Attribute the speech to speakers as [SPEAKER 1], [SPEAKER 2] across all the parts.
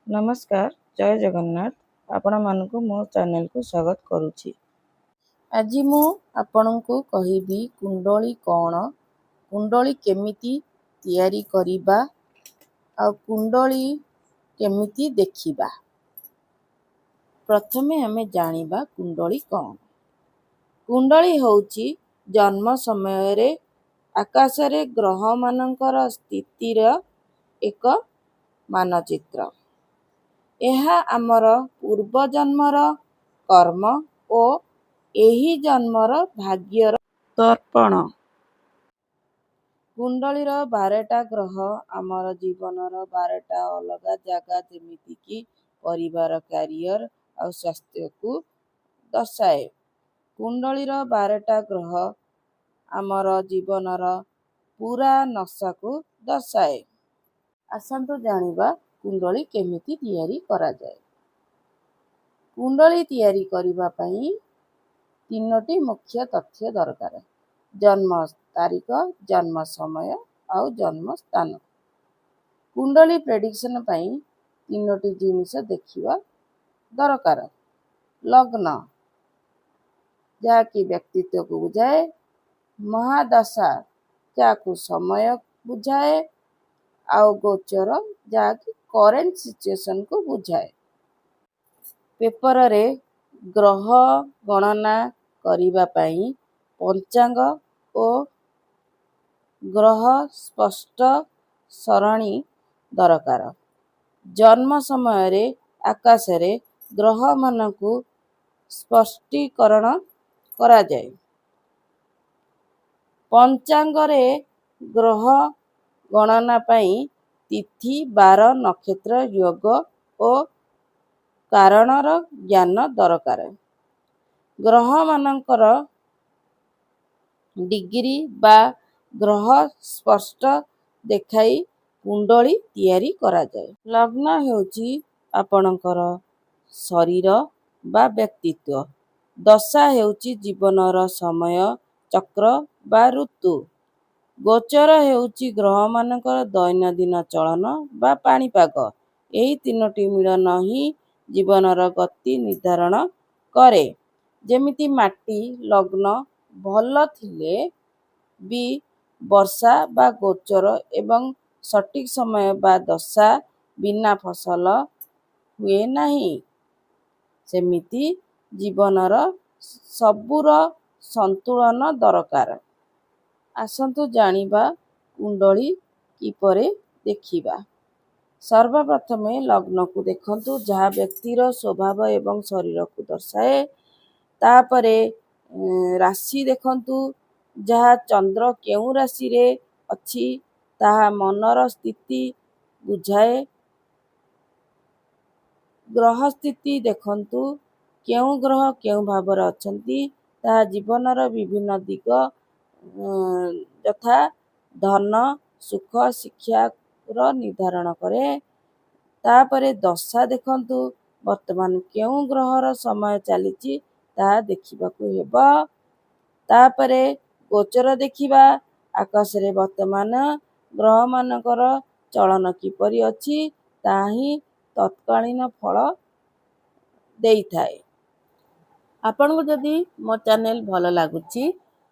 [SPEAKER 1] नमस्कार जय जगन्नाथ आपण मानकु मो चैनल को स्वागत करुछि। आज मु आपनकु कहिबी कुंडली कौन, कुंडली केमिति तैयारी करिबा आ कुंडली केमिति देखिबा। प्रथमे हमें जानिबा कुंडली कौन। कुंडली होउछि जन्म समय रे आकाश रे ग्रह मानकर स्थितिर एक मानचित्र। ଏହା ଆମର ପୂର୍ବ ଜନ୍ମର କର୍ମ ଓ ଏହି ଜନ୍ମର ଭାଗ୍ୟର ଦର୍ପଣ। କୁଣ୍ଡଳୀର 12ଟା ଗ୍ରହ ଆମର ଜୀବନର 12ଟା ଅଲଗା ଜାଗା ଯେମିତିକି ପରିବାର, କ୍ୟାରିୟର ଆଉ ସ୍ୱାସ୍ଥ୍ୟକୁ ଦର୍ଶାଏ। କୁଣ୍ଡଳୀର 12ଟା ଗ୍ରହ ଆମର ଜୀବନର ପୁରା ନଶାକୁ ଦର୍ଶାଏ। ଆସନ୍ତୁ ଜାଣିବା କୁଣ୍ଡଳୀ କେମିତି ତିଆରି କରାଯାଏ। କୁଣ୍ଡଳୀ ତିଆରି କରିବା ପାଇଁ 3ଟି ମୁଖ୍ୟ ତଥ୍ୟ ଦରକାର। ଜନ୍ମ ତାରିଖ, ଜନ୍ମ ସମୟ ଆଉ ଜନ୍ମ ସ୍ଥାନ। କୁଣ୍ଡଳୀ ପ୍ରେଡିକ୍ସନ ପାଇଁ 3ଟି ଜିନିଷ ଦେଖିବା ଦରକାର। ଲଗ୍ନ ଯାହାକି ବ୍ୟକ୍ତିତ୍ୱକୁ ବୁଝାଏ, ମହାଦଶା ଯାହାକୁ ସମୟ ବୁଝାଏ ଆଉ ଗୋଚର ଯାହାକି କରେଣ୍ଟ ସିଚୁଏସନ କୁ ବୁଝାଏ। ପେପରରେ ଗ୍ରହ ଗଣନା କରିବା ପାଇଁ ପଞ୍ଚାଙ୍ଗ ଓ ଗ୍ରହ ସ୍ପଷ୍ଟ ସରଣୀ ଦରକାର। ଜନ୍ମ ସମୟରେ ଆକାଶରେ ଗ୍ରହମାନଙ୍କୁ ସ୍ପଷ୍ଟୀକରଣ କରାଯାଏ। ପଞ୍ଚାଙ୍ଗରେ ଗ୍ରହ ଗଣନା ପାଇଁ ତିଥି, ବାର, ନକ୍ଷତ୍ର, ଯୋଗ ଓ କାରଣର ଜ୍ଞାନ ଦରକାର। ଗ୍ରହମାନଙ୍କର ଡିଗ୍ରୀ ବା ଗ୍ରହ ସ୍ପଷ୍ଟ ଦେଖାଇ କୁଣ୍ଡଳୀ ତିଆରି କରାଯାଏ। ଲଗ୍ନ ହେଉଛି ଆପଣଙ୍କର ଶରୀର ବା ବ୍ୟକ୍ତିତ୍ୱ। ଦଶା ହେଉଛି ଜୀବନର ସମୟ ଚକ୍ର ବା ଋତୁ। ଗୋଚର ହେଉଛି ଗ୍ରହମାନଙ୍କର ଦୈନନ୍ଦିନ ଚଳନ ବା ପାଣିପାଗ। ଏହି 3ଟି ମିଳନ ହିଁ ଜୀବନର ଗତି ନିର୍ଦ୍ଧାରଣ କରେ। ଯେମିତି ମାଟି ଲଗ୍ନ ଭଲ ଥିଲେ ବି ବର୍ଷା ବା ଗୋଚର ଏବଂ ସଠିକ ସମୟ ବା ଦଶା ବିନା ଫସଲ ହୁଏ ନାହିଁ, ସେମିତି ଜୀବନର ସବୁର ସନ୍ତୁଳନ ଦରକାର। ଆସନ୍ତୁ ଜାଣିବା କୁଣ୍ଡଳୀ କିପରି ଦେଖିବା। ସର୍ବପ୍ରଥମେ ଲଗ୍ନକୁ ଦେଖନ୍ତୁ, ଯାହା ବ୍ୟକ୍ତିର ସ୍ୱଭାବ ଏବଂ ଶରୀରକୁ ଦର୍ଶାଏ। ତାପରେ ରାଶି ଦେଖନ୍ତୁ, ଯାହା ଚନ୍ଦ୍ର କେଉଁ ରାଶିରେ ଅଛି ତାହା ମନର ସ୍ଥିତି ବୁଝାଏ। ଗ୍ରହ ସ୍ଥିତି ଦେଖନ୍ତୁ, କେଉଁ ଗ୍ରହ କେଉଁ ଭାବରେ ଅଛନ୍ତି ତାହା ଜୀବନର ବିଭିନ୍ନ ଦିଗ ଯଥା ଧନ, ସୁଖ, ଶିକ୍ଷାର ନିର୍ଦ୍ଧାରଣ କରେ। ତାପରେ ଦଶା ଦେଖନ୍ତୁ, ବର୍ତ୍ତମାନ କେଉଁ ଗ୍ରହର ସମୟ ଚାଲିଛି ତାହା ଦେଖିବାକୁ ହେବ। ତାପରେ ଗୋଚର ଦେଖିବା, ଆକାଶରେ ବର୍ତ୍ତମାନ ଗ୍ରହମାନଙ୍କର ଚଳନ କିପରି ଅଛି ତାହା ହିଁ ତତ୍କାଳୀନ ଫଳ ଦେଇଥାଏ। ଆପଣଙ୍କୁ ଯଦି ମୋ ଚ୍ୟାନେଲ ଭଲ ଲାଗୁଛି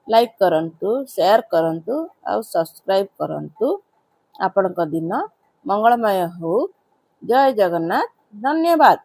[SPEAKER 1] ଲାଇକ୍ କରନ୍ତୁ, ସେୟାର କରନ୍ତୁ ଆଉ ସବସ୍କ୍ରାଇବ୍ କରନ୍ତୁ। ଆପଣଙ୍କ ଦିନ ମଙ୍ଗଳମୟ ହଉ। ଜୟ ଜଗନ୍ନାଥ। ଧନ୍ୟବାଦ।